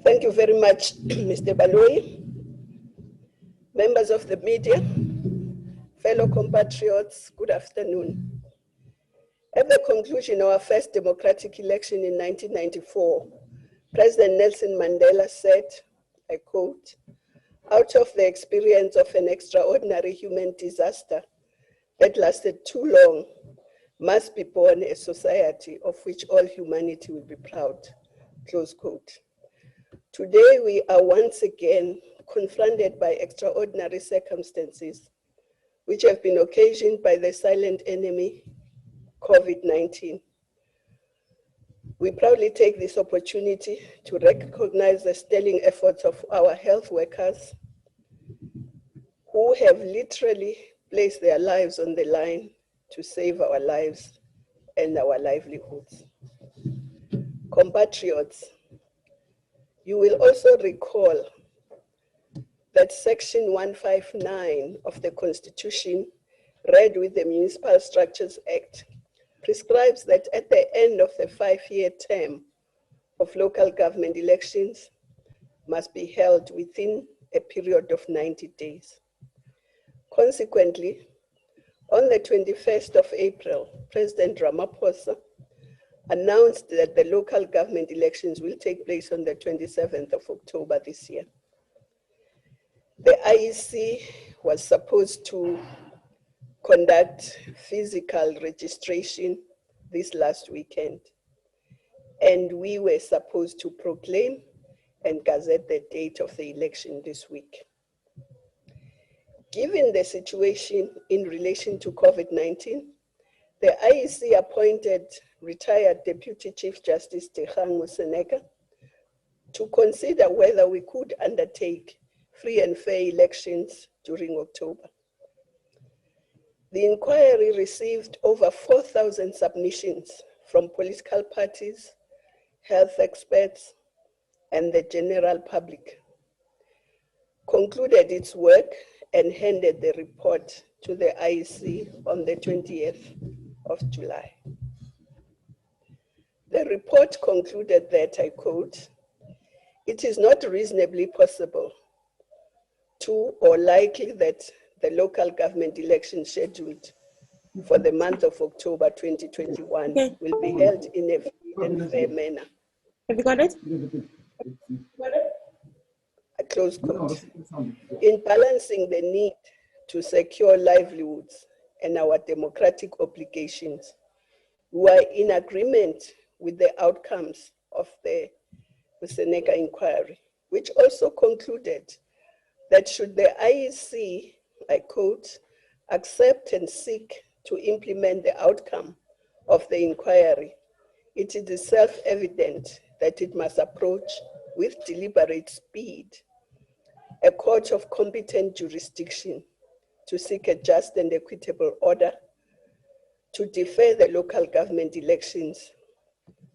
Thank you very much, Mr. Baloyi. Members of the media, fellow compatriots, good afternoon. At the conclusion of our first democratic election in 1994, President Nelson Mandela said, I quote, "Out of the experience of an extraordinary human disaster that lasted too long, must be born a society of which all humanity will be proud," close quote. Today, we are once again confronted by extraordinary circumstances which have been occasioned by the silent enemy, COVID-19. We proudly take this opportunity to recognize the sterling efforts of our health workers who have literally placed their lives on the line to save our lives and our livelihoods. Compatriots, you will also recall that Section 159 of the Constitution, read with the Municipal Structures Act, prescribes that at the end of the 5-year term of local government elections must be held within a period of 90 days. Consequently, on the 21st of April, President Ramaphosa announced that the local government elections will take place on the 27th of October this year. The IEC was supposed to conduct physical registration this last weekend, and we were supposed to proclaim and gazette the date of the election this week. Given the situation in relation to COVID-19, the IEC appointed retired Deputy Chief Justice Dikgang Moseneke to consider whether we could undertake free and fair elections during October. The inquiry received over 4,000 submissions from political parties, health experts, and the general public, concluded its work, and handed the report to the IEC on the 20th of July. The report concluded that, I quote, "It is not reasonably possible to or likely that the local government election scheduled for the month of October 2021 will be held in a free and fair manner." Have you got it? A close quote. In balancing the need to secure livelihoods and our democratic obligations, we are in agreement with the outcomes of the Moseneke inquiry, which also concluded that should the IEC, I quote, "accept and seek to implement the outcome of the inquiry, it is self-evident that it must approach with deliberate speed a court of competent jurisdiction to seek a just and equitable order to defer the local government elections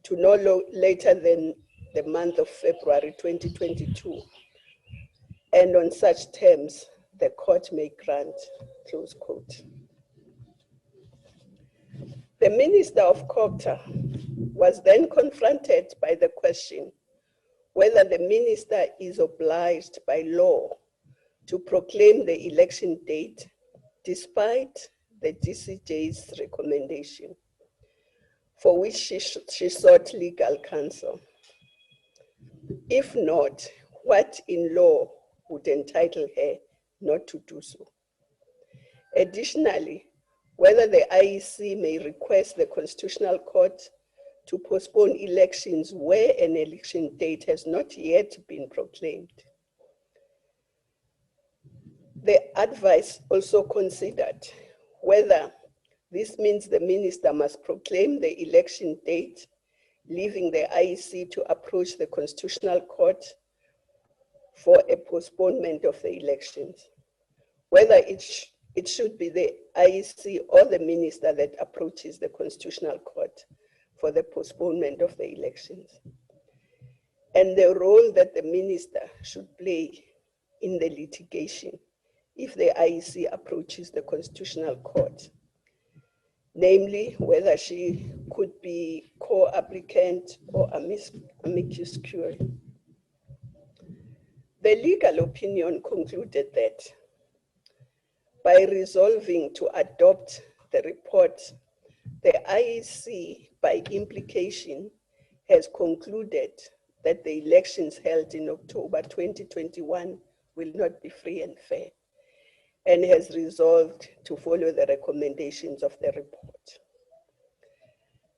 to no later than the month of February 2022. And on such terms, the court may grant," close quote. The Minister of Culture was then confronted by the question whether the minister is obliged by law to proclaim the election date despite the DCJ's recommendation, for which she sought legal counsel. If not, what in law would entitle her not to do so? Additionally, whether the IEC may request the Constitutional Court to postpone elections where an election date has not yet been proclaimed. The advice also considered whether this means the minister must proclaim the election date, leaving the IEC to approach the Constitutional Court for a postponement of the elections, whether it should be the IEC or the minister that approaches the Constitutional Court for the postponement of the elections, and the role that the minister should play in the litigation if the IEC approaches the Constitutional Court, namely whether she could be co-applicant or amicus curiae. The legal opinion concluded that by resolving to adopt the report, the IEC, by implication, has concluded that the elections held in October 2021 will not be free and fair, and has resolved to follow the recommendations of the report.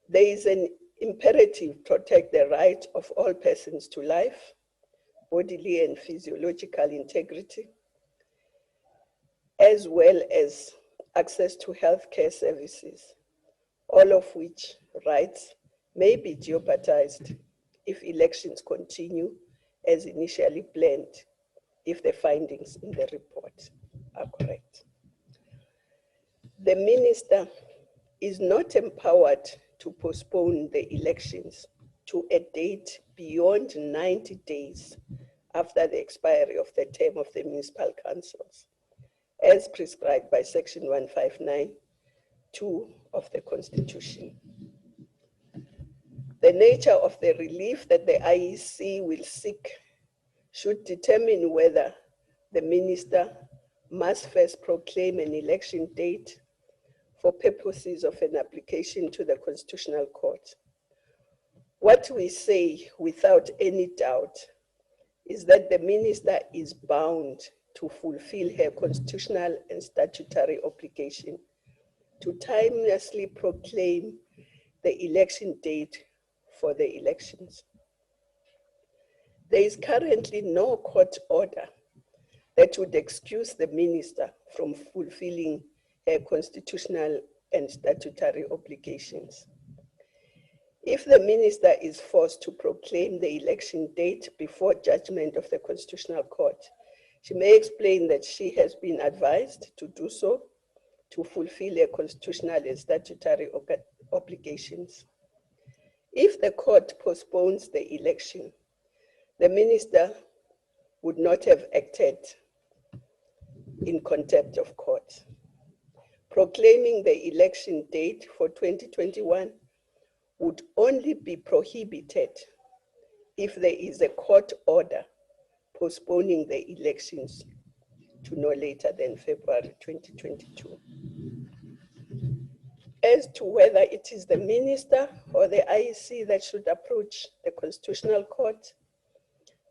There is an imperative to protect the right of all persons to life, bodily and physiological integrity, as well as access to healthcare services, all of which rights may be jeopardized if elections continue as initially planned, if the findings in the report are correct. The minister is not empowered to postpone the elections to a date beyond 90 days after the expiry of the term of the municipal councils, as prescribed by Section 159(2) of the Constitution. The nature of the relief that the IEC will seek should determine whether the minister must first proclaim an election date for purposes of an application to the Constitutional Court. What we say without any doubt is that the minister is bound to fulfill her constitutional and statutory obligation to timelessly proclaim the election date for the elections. There is currently no court order that would excuse the minister from fulfilling her constitutional and statutory obligations. If the minister is forced to proclaim the election date before judgment of the Constitutional Court, she may explain that she has been advised to do so to fulfill her constitutional and statutory obligations. If the court postpones the election, the minister would not have acted in contempt of court. Proclaiming the election date for 2021 would only be prohibited if there is a court order postponing the elections to no later than February 2022. As to whether it is the minister or the IEC that should approach the Constitutional Court,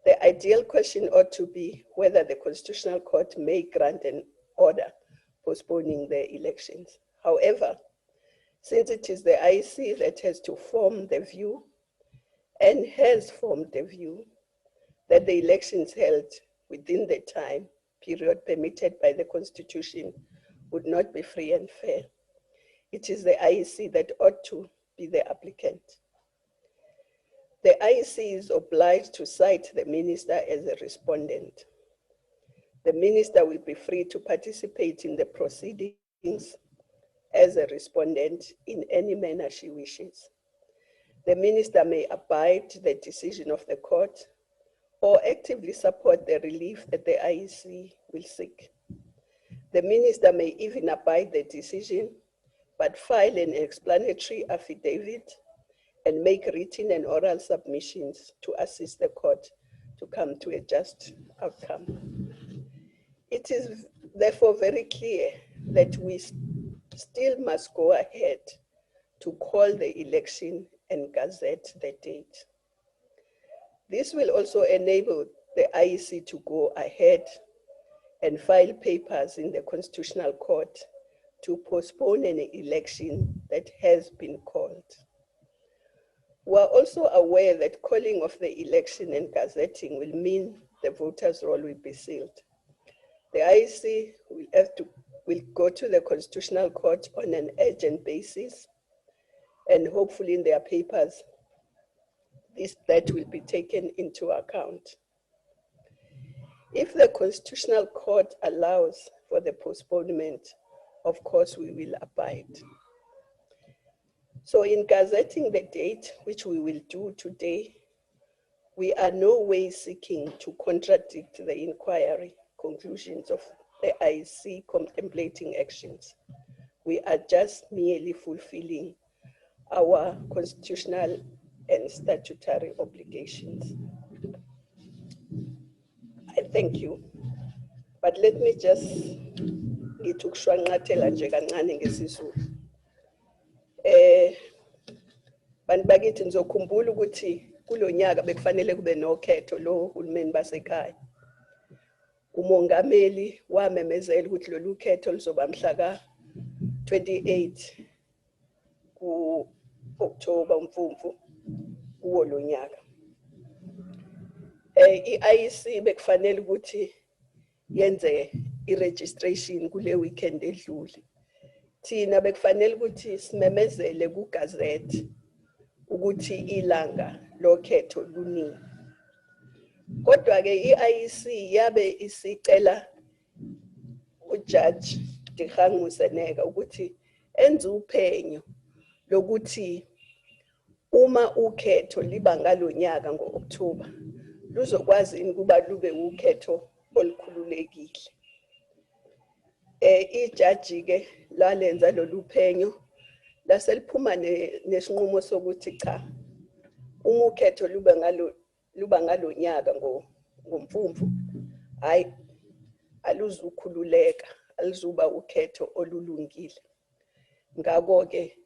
the ideal question ought to be whether the Constitutional Court may grant an order postponing the elections. However, since it is the IEC that has to form the view and has formed the view that the elections held within the time period permitted by the Constitution would not be free and fair, it is the IEC that ought to be the applicant. The IEC is obliged to cite the minister as a respondent. The minister will be free to participate in the proceedings as a respondent in any manner she wishes. The minister may abide the decision of the court or actively support the relief that the IEC will seek. The minister may even abide the decision, but file an explanatory affidavit and make written and oral submissions to assist the court to come to a just outcome. It is therefore very clear that we still must go ahead to call the election and gazette the date. This will also enable the IEC to go ahead and file papers in the Constitutional Court to postpone an election that has been called. We are also aware that calling of the election and gazetting will mean the voters' roll will be sealed. The IEC will go to the Constitutional Court on an urgent basis, and hopefully in their papers, that will be taken into account. If the Constitutional Court allows for the postponement, of course we will abide. So in gazetting the date, which we will do today, we are no way seeking to contradict the inquiry conclusions of the IEC contemplating actions. We are just merely fulfilling our constitutional and statutory obligations. Thank you. But let me just ngithi ukushwanqathela nje kancane ngesizulu. Bantu bakithi nizokhumbula ukuthi kulonyaka bekufanele kube nokhetho lo hulumeni basekhaya. Umongameli wamemezela ukuthi lolu khetho lizoba mhla ka 28 ku October Mfumfu kuwo lo nyaka. I-IEC bekufanele ukuthi yenze i-registration kule weekend edlule. Thina bekufanele ukuthi simemezele ku-gazette ukuthi ilanga lokhetho lunini. Kodwa ke i-IEC yabe isicela uJudge Dikgang ukuthi enze uphenyo lokuthi uma ukhetho liba ngalonyaka ngo-October luzokwazi ukuba lube ukhetho olukhululekile. Ijaji ke lalenza lolu phenyo laseliphuma nesinqumo sokuthi cha, uma ukhetho luba ngalonyaka ngoMfumfu hayi aluzukhululeka, alizuba ukhetho olulungile. Ngakho ke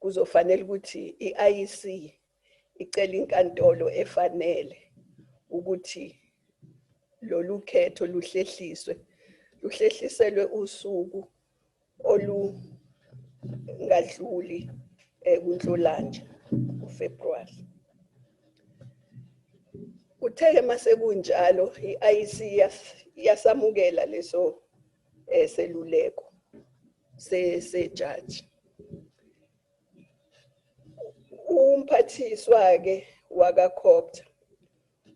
kuzofanele ukuthi i-IEC icela inkantolo efanele ukuthi lolu khetho luhlehliselwe usuku olungadluli kuNhlolanja uFebruary. Kuthe mase kunjalo i-IEC yasamukela leso seluleko sejaji. Umphathiswa ke wakaCooperative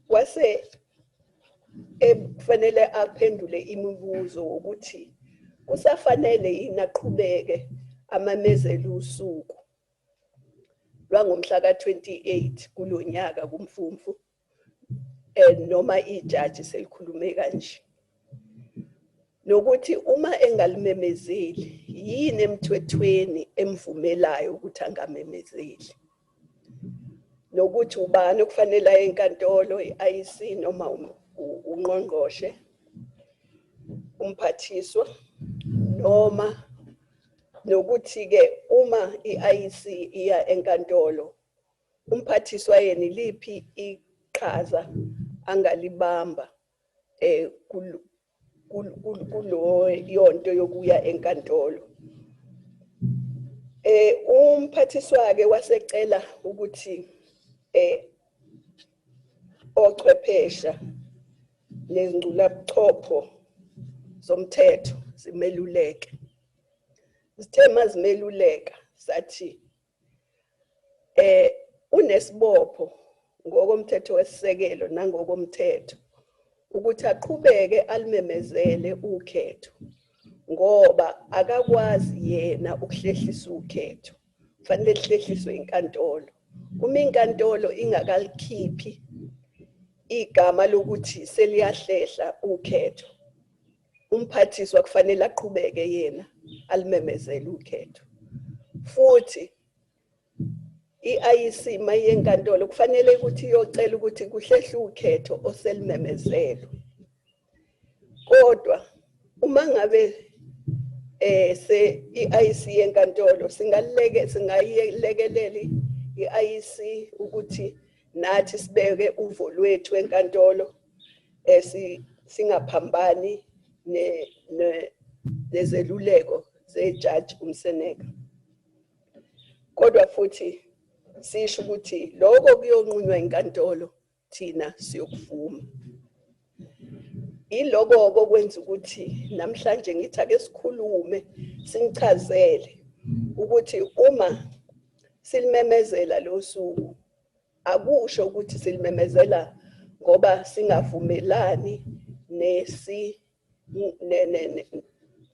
wase kufanele aphendule imibuzo ukuthi kusafanele yini aqhubeke amamezela usuku lwangomhla ka 28 kulonyaka kuMfumfu noma ijaji selikhulume kanje. Nokuthi uma engalimemezeli yini emthethweni emvumelayo ukuthi angamemezeli. Nokuthi ubani okufanele enkantolo i-IEC noma ungqongqoshe umphathiswa noma nokuthi ke uma i-IEC iya enkantolo umphathiswa yena liphi iqhaza angalibamba kulo yonto yokuya enkantolo. Umphathiswa ke wasecela ukuthi ochwephesha nezingqulabuchopho zomthetho zimeluleke. Sithe mazimeluleka sathi unesibopho ngokomthetho wesisekelo nangokomthetho ukuthi aqhubeke alimemezele ukhetho ngoba akakwazi yena ukuhlehlisa ukhetho, kufanele lihlehliswe inkantolo. Uma inkantolo ingakalikhiphi igama lokuthi seliyahlehla ukhetho, umphathiswa kufanele aqhubeke yena alimemezele ukhetho. Futhi i-IEC maye enkantolo kufanele ukuthi iyocela ukuthi kuhlehle ukhetho oselimemezelo. Kodwa uma ngabe se i-IEC enkantolo singayilekeleli i-IEC ukuthi nathi sibeke uvo lwethu enkantolo singaphambani nezeluleko zejaji uMseneka. Kodwa futhi sisho ukuthi lokho kuyonqunywa inkantolo thina siyokuvuma. Iloko okwenza ukuthi namhlanje ngithi ake sikhulume sinichazele ukuthi uma silimemezela lo suku akusho ukuthi silimemezela ngoba singavumelani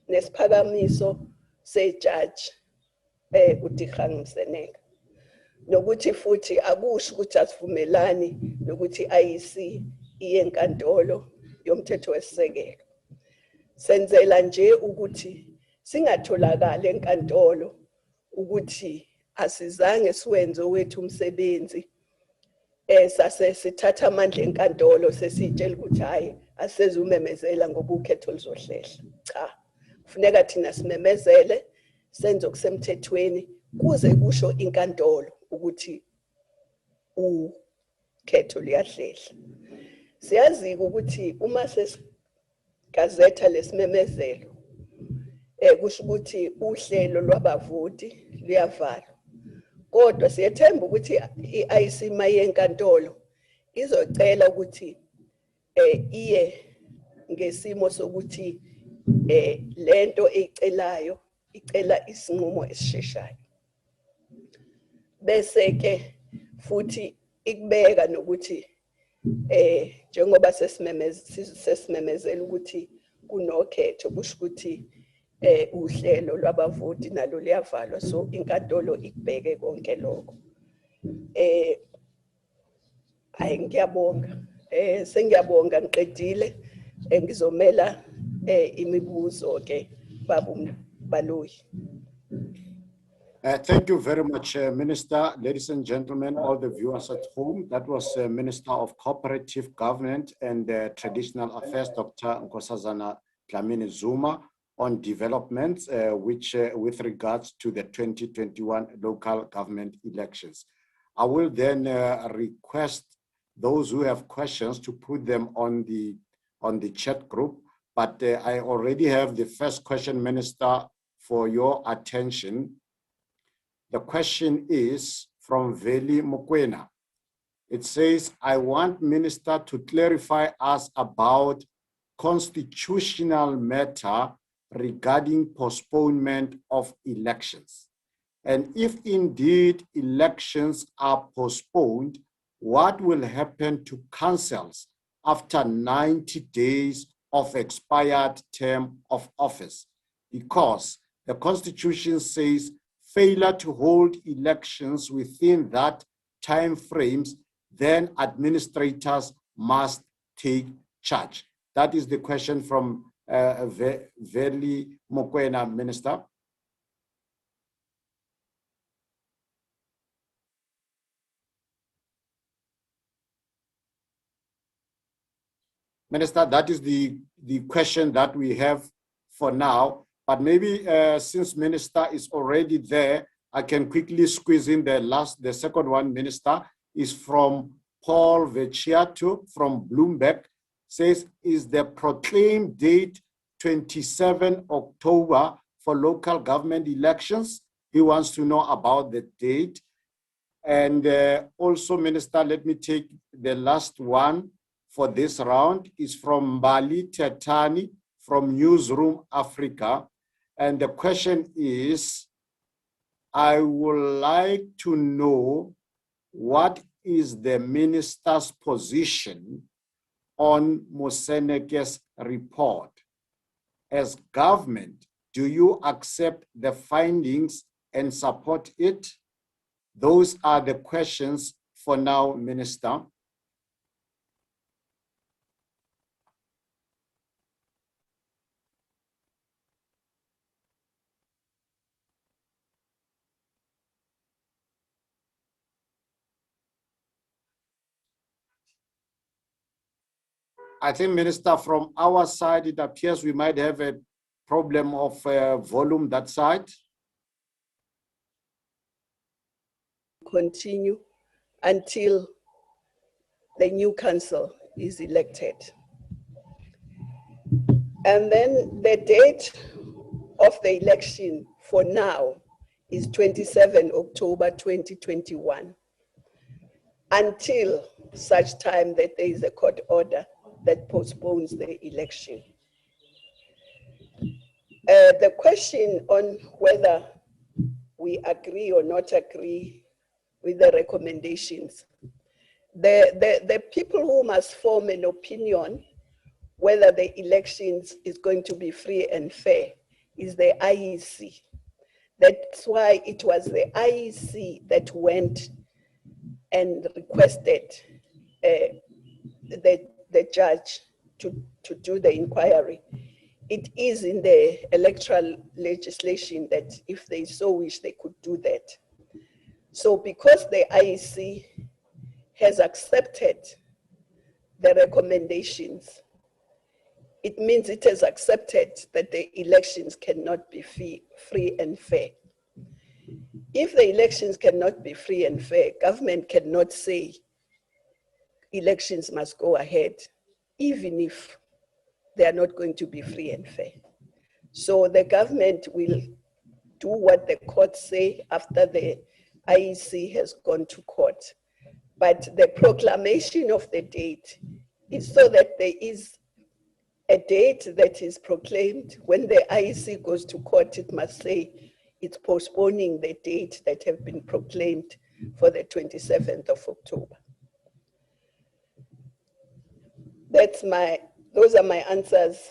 nesiphakamiso sejaji uDikgang. Nokuthi futhi akusho ukuthi asivumelani nokuthi i-IEC iye enkantolo yomthetho wesisekelo. Senzela nje ukuthi singatholakala enkantolo ukuthi asizange siwenze wethu umsebenzi sase sithatha amandla enkantolo sesitshela ukuthi hayi asezumemezela ngoba ukhetho luzohlehla. Cha, kufuneka thina simemezele senze okusemthethweni kuze kusho inkantolo ukuthi ukhetho liyahlehla. Siyazi ukuthi uma sesigazetha lesimemezelo kusho ukuthi uhlelo lwabavoti luyavalwa. Kodwa siyethemba ukuthi i-IC mayenkantolo izocela ukuthi iye ngesimo sokuthi lento eyicelayo icela isinqumo esisheshayo. Bese ke futhi ikubeka nokuthi njengoba sesimemezela ukuthi kunokhetho kusho ukuthi uhlelo lwabavoti nalo liyavalwa, so inkantolo ikubheke konke lokho. Hayi ngiyabonga. Sengiyabonga ngiqedile ngizomela imibuzo ke Baba Baloyi. Thank you very much, Minister. Ladies and gentlemen, all the viewers at home, that was Minister of Cooperative Government and Traditional Affairs, Dr. Nkosazana Dlamini-Zuma, on developments with regards to the 2021 local government elections. I will then request those who have questions to put them on the chat group, but I already have the first question, Minister, for your attention. The question is from Veli Mokwena. It says, I want Minister to clarify us about constitutional matter regarding postponement of elections. And if indeed elections are postponed, what will happen to councils after 90 days of expired term of office? Because the Constitution says failure to hold elections within that time frames, then administrators must take charge. That is the question from Veli Mokwena, Minister. Minister, that is the question that we have for now. But maybe since Minister is already there, I can quickly squeeze in the second one, Minister, is from Paul Vecchiato from Bloomberg. Says, is the proclaimed date 27 October for local government elections? He wants to know about the date. And also, Minister, let me take the last one for this round. Is from Mbali Tetani from Newsroom Africa. And the question is, I would like to know what is the minister's position on Moseneke's report. As government, do you accept the findings and support it? Those are the questions for now, Minister. I think, Minister, from our side, it appears we might have a problem of volume that side. Continue until the new council is elected. And then the date of the election for now is 27 October 2021, until such time that there is a court order that postpones the election. The question on whether we agree or not agree with the recommendations, the people who must form an opinion whether the elections is going to be free and fair is the IEC. That's why it was the IEC that went and requested the judge to do the inquiry. It is in the electoral legislation that if they so wish, they could do that. So because the IEC has accepted the recommendations, it means it has accepted that the elections cannot be free and fair. If the elections cannot be free and fair, government cannot say elections must go ahead, even if they are not going to be free and fair. So the government will do what the courts say after the IEC has gone to court. But the proclamation of the date is so that there is a date that is proclaimed. When the IEC goes to court, it must say it's postponing the date that have been proclaimed for the 27th of October. Those are my answers.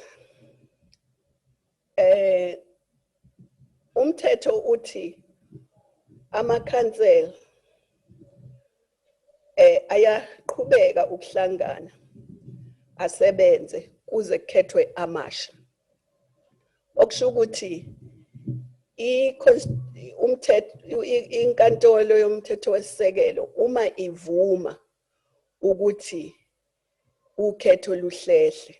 Umthetho uthi amakhansela ayaqhubeka ukuhlangana asebenze kuze kukhethwe amasha. Okusho ukuthi inkantolo yomthetho wesisekelo uma ivuma ukuthi ukhetho luhlehle,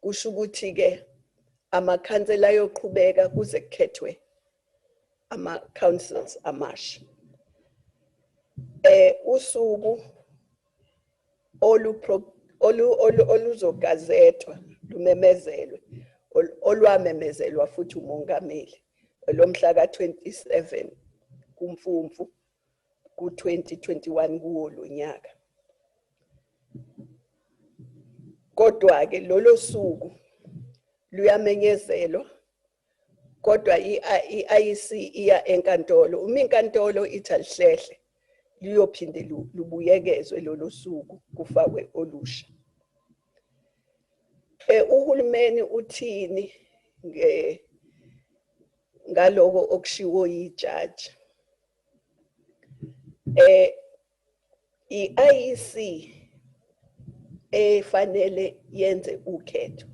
kusho ukuthi ke amakhansela ayoqhubeka kuze kukhethwe ama-councils amasha. Usuku oluzogazethwa lumemezelwe, olwamemezelwa futhi umongameli lomhla ka-27 kuMfumfu ku-2021 kuwo lo nyaka. Kodwa-ke lolo suku luyamenyezelwa, kodwa i-IEC iya enkantolo. Uma inkantolo ithi alihlehle, liyophinde lubuyekezwe lolo suku kufakwe olusha. Uhulumeni uthini ngaloko okushiwo yijaji? I-IEC efanele yenze ukhetho.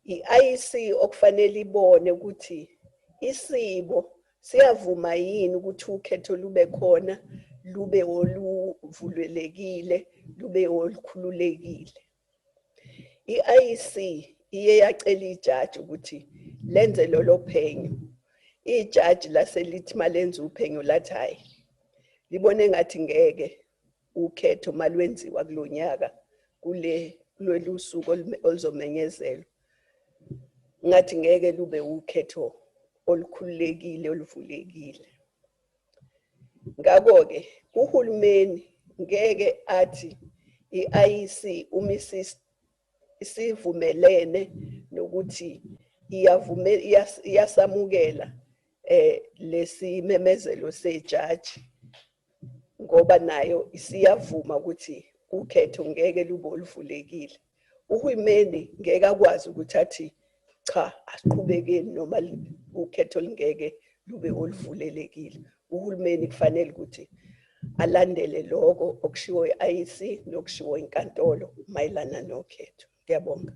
I-IEC okufanele ibone ukuthi isibo siyavuma yini ukuthi ukhetho lube khona, lube oluvulelekile, lube olukhululekile. I-IEC iye yacela ijaji ukuthi lenze lolo phenyo. Ijaji laselithi malenza uphenyo lathi hayi, libone ngathi ngeke ukhetho malwenziwa kulonyaka kulolu suku oluzomenyezelwa, ngathi ngeke lube ukhetho olukhululekile oluvulekile. Ngakho-ke uhulumeni ngeke athi i-IEC uma isivumelene nokuthi iyasamukela lesimemezelo sejaji, ngoba nayo isiyavuma ukuthi ukhetho ngeke lube oluvulekile. Uhulumeni ngeke akwazi ukuthi athi cha, asiqhubekeni noma ukhetho lingeke lube oluvulelekile. Uhulumeni kufanele ukuthi alandele lokho okushiwo i-IEC nokushiwo inkantolo mayelana nokhetho. Ngiyabonga.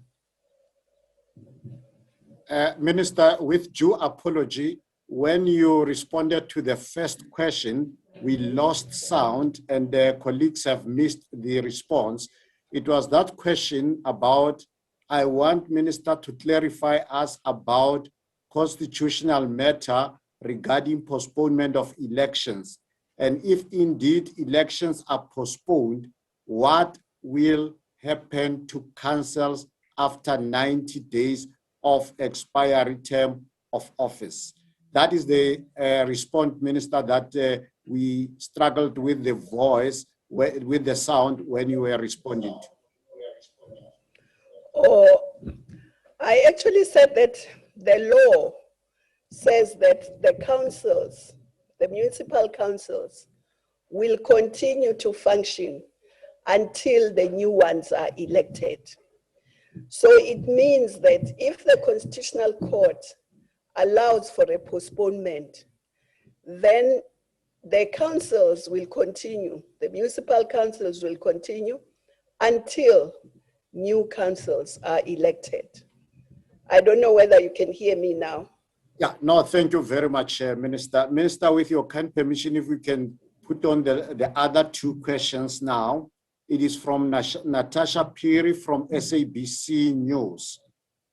Minister, with due apology, when you responded to the first question, we lost sound and the colleagues have missed the response. It was that question about, I want Minister to clarify us about constitutional matter regarding postponement of elections. And if indeed elections are postponed, what will happen to councils after 90 days of expiry term of office? That is the response, Minister, that we struggled with the voice, with the sound when you were responding. I actually said that the law says that the councils, the municipal councils, will continue to function until the new ones are elected. So it means that if the Constitutional Court allows for a postponement, then the councils will continue, the municipal councils will continue until new councils are elected. I don't know whether you can hear me now. Yeah, no, thank you very much, Minister. Minister, with your kind permission, if we can put on the other two questions now. It is from Natasha Piri from SABC News.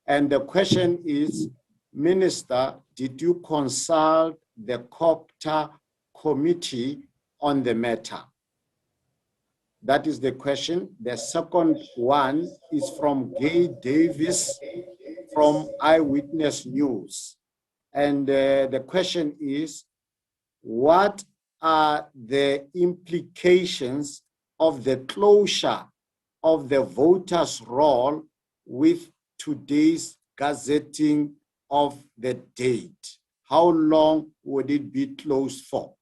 And the question is, Minister, did you consult the COPTA committee on the matter? That is the question. The second one is from Gay Davis from Eyewitness News. And the question is, what are the implications of the closure of the voters' roll with today's gazetting of the date? How long would it be closed for?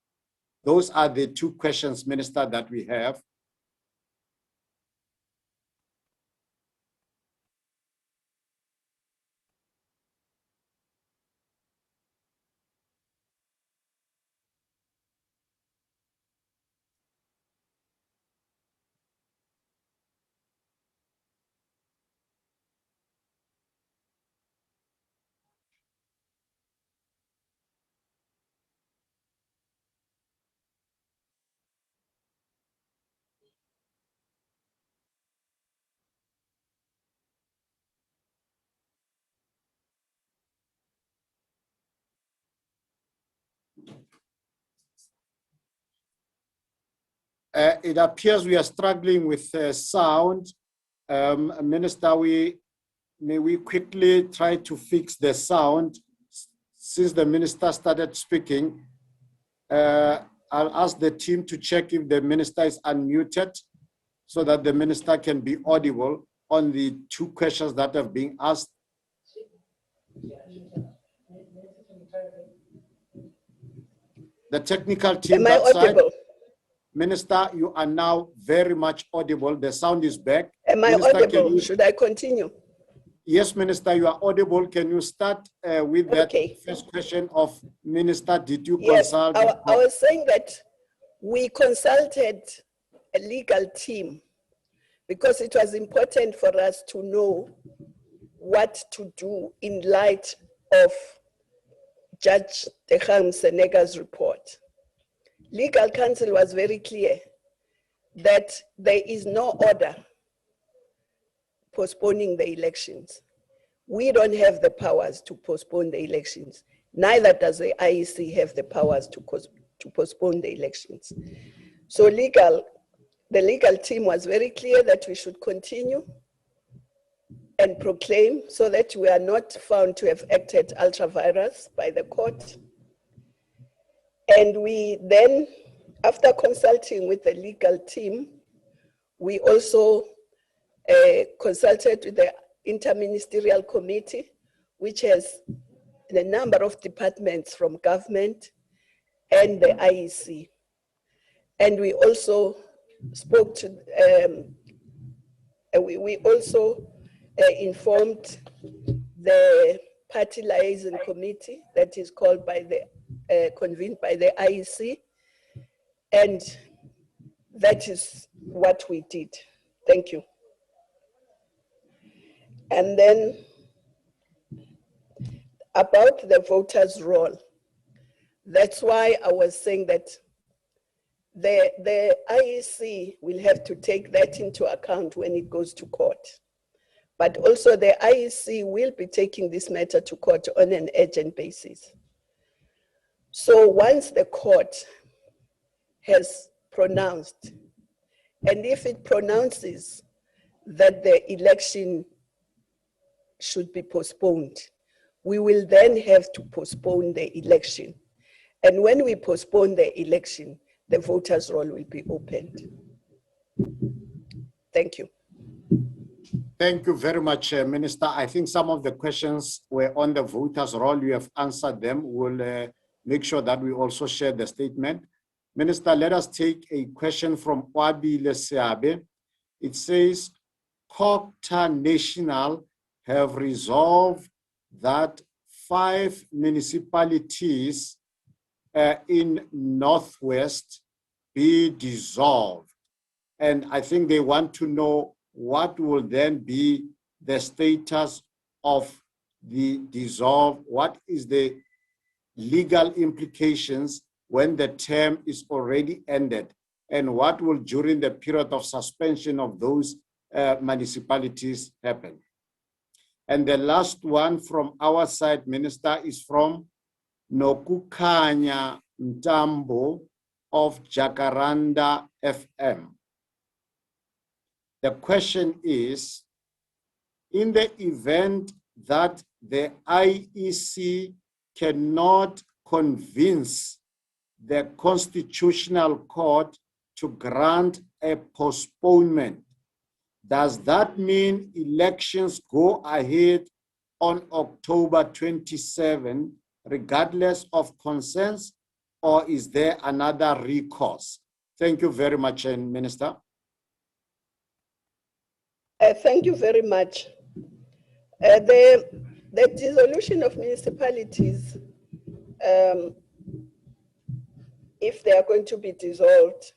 Those are the two questions, Minister, that we have. It appears we are struggling with sound. Minister, may we quickly try to fix the sound since the minister started speaking. I'll ask the team to check if the minister is unmuted so that the minister can be audible on the two questions that have been asked. The technical team. Am I audible? Minister, you are now very much audible. The sound is back. Am I Minister, audible? Should I continue? Yes, Minister, you are audible. Can you start with that first question of Minister? Did you consult? Yes, I was saying that we consulted a legal team because it was important for us to know what to do in light of Judge Decham Senega's report. Legal counsel was very clear that there is no order postponing the elections. We don't have the powers to postpone the elections. Neither does the IEC have the powers to postpone the elections. So the legal team was very clear that we should continue and proclaim so that we are not found to have acted ultra-vires by the court. And we then, after consulting with the legal team, we also consulted with the Interministerial Committee, which has a number of departments from government and the IEC. And we also spoke to, we also informed the party liaison committee that is called by the, convened by the IEC. And that is what we did. Thank you. And then about the voters' roll, that's why I was saying that the IEC will have to take that into account when it goes to court. But also the IEC will be taking this matter to court on an urgent basis. So once the court has pronounced, and if it pronounces that the election should be postponed, we will then have to postpone the election. And when we postpone the election, the voters' roll will be opened. Thank you. Thank you very much, Minister. I think some of the questions were on the voters' roll. You have answered them. We'll make sure that we also share the statement. Minister, let us take a question from Wabi Leseabe. It says, COPTA National have resolved that 5 municipalities in Northwest be dissolved. And I think they want to know what will then be the status of the dissolve, what is the legal implications when the term is already ended? And what will, during the period of suspension of those municipalities, happen? And the last one from our side, Minister, is from Nokukanya Ntambo of Jacaranda FM. The question is, in the event that the IEC cannot convince the Constitutional Court to grant a postponement, does that mean elections go ahead on October 27, regardless of consensus, or is there another recourse? Thank you very much, Minister. Thank you very much. The dissolution of municipalities, if they are going to be dissolved,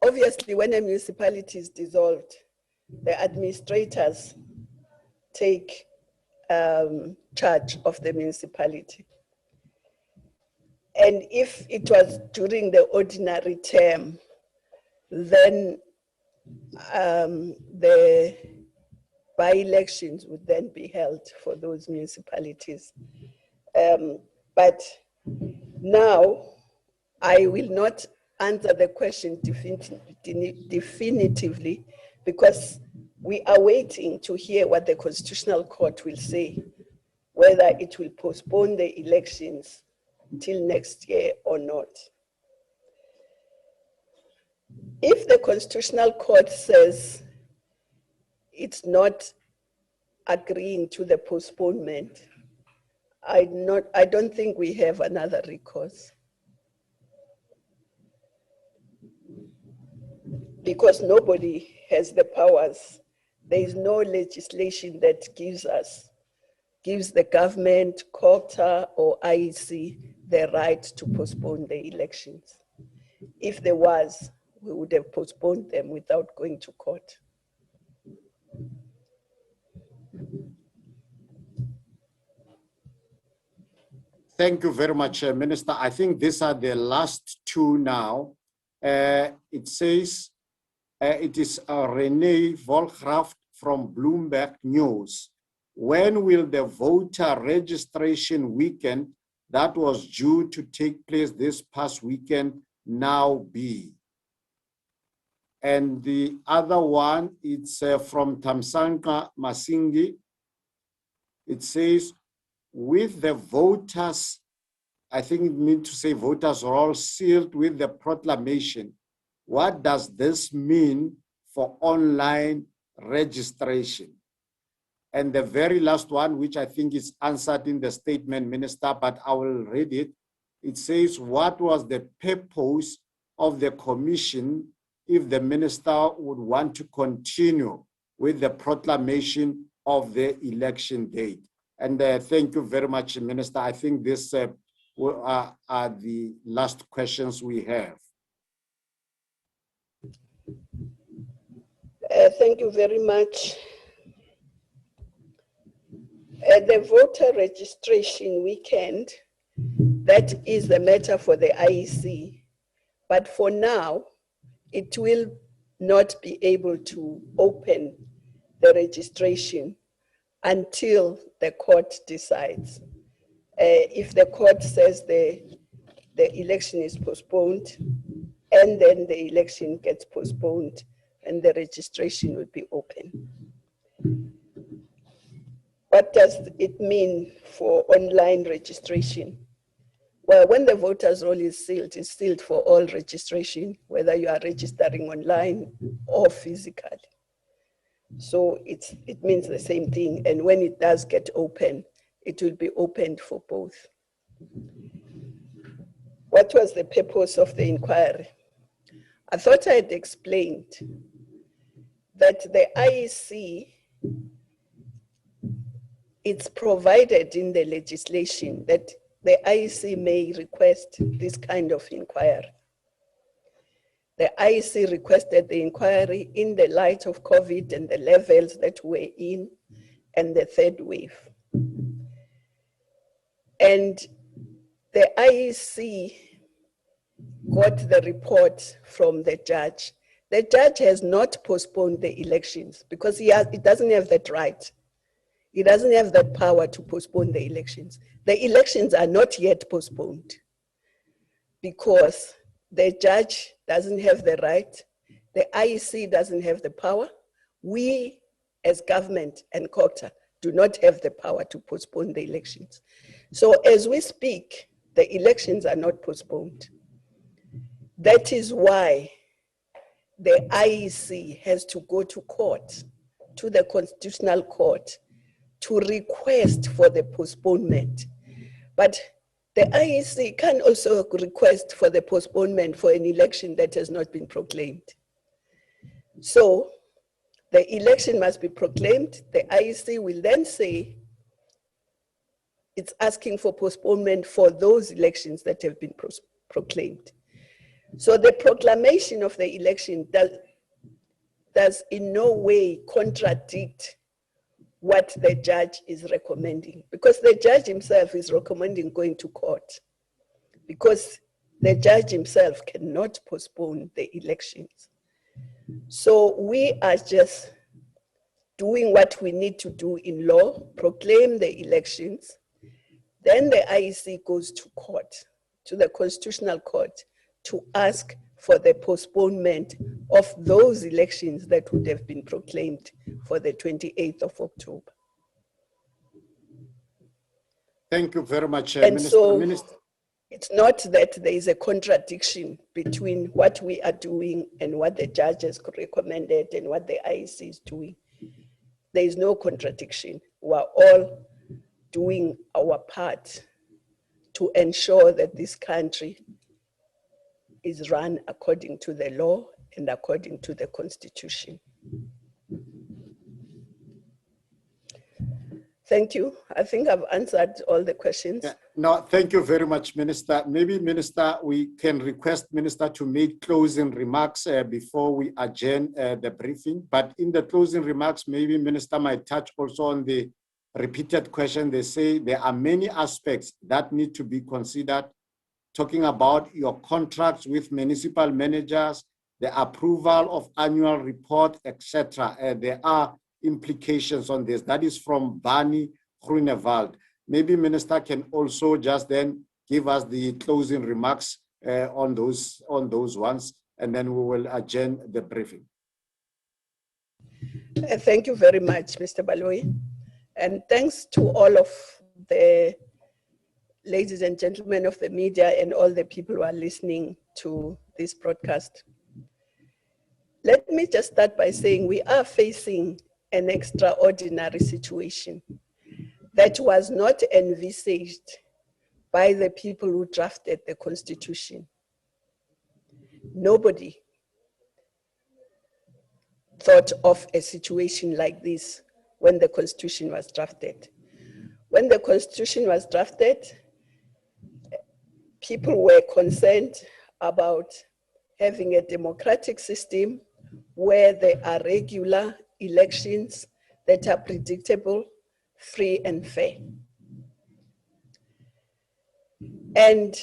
obviously when a municipality is dissolved, the administrators take charge of the municipality. And if it was during the ordinary term, then the by-elections would then be held for those municipalities. But now, I will not answer the question definitively because we are waiting to hear what the Constitutional Court will say, whether it will postpone the elections till next year or not. If the Constitutional Court says it's not agreeing to the postponement, I don't think we have another recourse. Because nobody has the powers. There is no legislation that gives the government, COPTA or IEC the right to postpone the elections. If there was, we would have postponed them without going to court. Thank you very much, Minister. I think these are the last two now. It says, it is Renee Volkraft from Bloomberg News. When will the voter registration weekend that was due to take place this past weekend now be? And the other one, it's from Tamsanka Masingi. It says, with the voters, I think it means to say voters are all sealed with the proclamation. What does this mean for online registration? And the very last one, which I think is answered in the statement, Minister, but I will read it. It says, what was the purpose of the commission if the minister would want to continue with the proclamation of the election date? And thank you very much, Minister. I think these are the last questions we have. Thank you very much. The voter registration weekend, that is the matter for the IEC. But for now, it will not be able to open the registration until the court decides. If the court says the election is postponed, and then the election gets postponed, and the registration will be open. What does it mean for online registration? Well, when the voters' roll is sealed, it's sealed for all registration, whether you are registering online or physically. So it means the same thing. And when it does get open, it will be opened for both. What was the purpose of the inquiry? I thought I had explained that the IEC, it's provided in the legislation that the IEC may request this kind of inquiry. The IEC requested the inquiry in the light of COVID and the levels that we're in and the third wave. And the IEC got the report from the judge. The judge has not postponed the elections because he doesn't have that right. He doesn't have that power to postpone the elections. The elections are not yet postponed because the judge doesn't have the right, the IEC doesn't have the power. We, as government and COCTA, do not have the power to postpone the elections. So as we speak, the elections are not postponed. That is why the IEC has to go to court, to the Constitutional Court, to request for the postponement. But the IEC can also request for the postponement for an election that has not been proclaimed. So the election must be proclaimed. The IEC will then say it's asking for postponement for those elections that have been proclaimed. So the proclamation of the election does in no way contradict what the judge is recommending, because the judge himself is recommending going to court, because the judge himself cannot postpone the elections. So we are just doing what we need to do in law, proclaim the elections, then the IEC goes to court, to the Constitutional Court, to ask for the postponement of those elections that would have been proclaimed for the 28th of October. Thank you very much, And Minister. so it's not that there is a contradiction between what we are doing and what the judge has recommended and what the IEC is doing. There is no contradiction. We are all doing our part to ensure that this country is run according to the law and according to the Constitution. Thank you. I think I've answered all the questions. Yeah. No, thank you very much, Minister. Maybe, Minister, we can request Minister to make closing remarks before we adjourn the briefing. But in the closing remarks, maybe Minister might touch also on the repeated question. They say there are many aspects that need to be considered, talking about your contracts with municipal managers, the approval of annual report, etc. There are implications on this. That is from Bani Groenewald. Maybe Minister can also just then give us the closing remarks on those ones, and then we will adjourn the briefing. Thank you very much, Mr. Baloyi. And thanks to all of the ladies and gentlemen of the media and all the people who are listening to this broadcast. Let me just start by saying we are facing an extraordinary situation that was not envisaged by the people who drafted the Constitution. Nobody thought of a situation like this when the Constitution was drafted. When the Constitution was drafted, people were concerned about having a democratic system where there are regular elections that are predictable, free and fair. And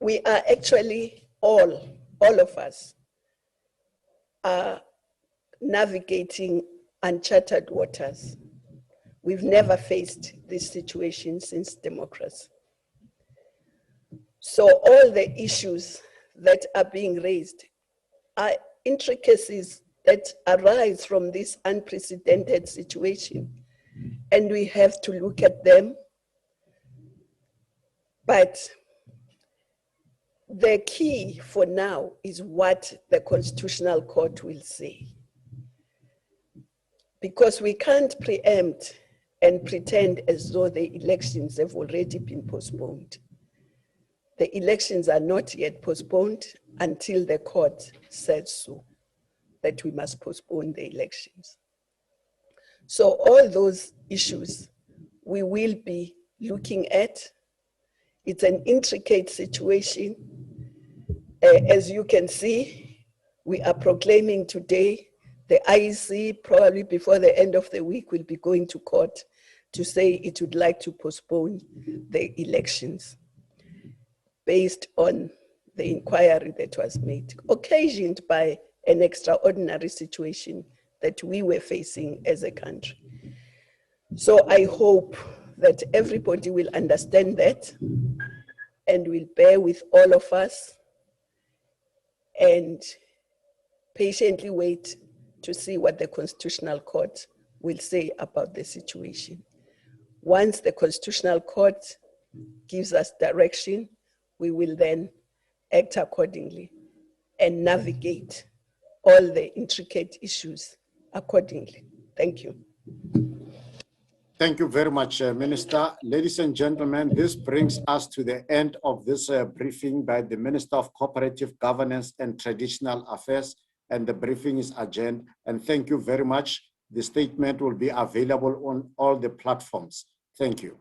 we are actually all of us are navigating uncharted waters. We've never faced this situation since democracy. So all the issues that are being raised are intricacies that arise from this unprecedented situation. And we have to look at them. But the key for now is what the Constitutional Court will say. Because we can't preempt and pretend as though the elections have already been postponed. The elections are not yet postponed until the court says so, that we must postpone the elections. So all those issues we will be looking at. It's an intricate situation. As you can see, we are proclaiming today, the IEC probably before the end of the week will be going to court to say it would like to postpone the elections. based on the inquiry that was made, occasioned by an extraordinary situation that we were facing as a country. So I hope that everybody will understand that and will bear with all of us and patiently wait to see what the Constitutional Court will say about the situation. Once the Constitutional Court gives us direction, we will then act accordingly and navigate all the intricate issues accordingly. Thank you. Thank you very much, Minister. Ladies and gentlemen, this brings us to the end of this briefing by the Minister of Cooperative Governance and Traditional Affairs, and the briefing is adjourned. And thank you very much. The statement will be available on all the platforms. Thank you.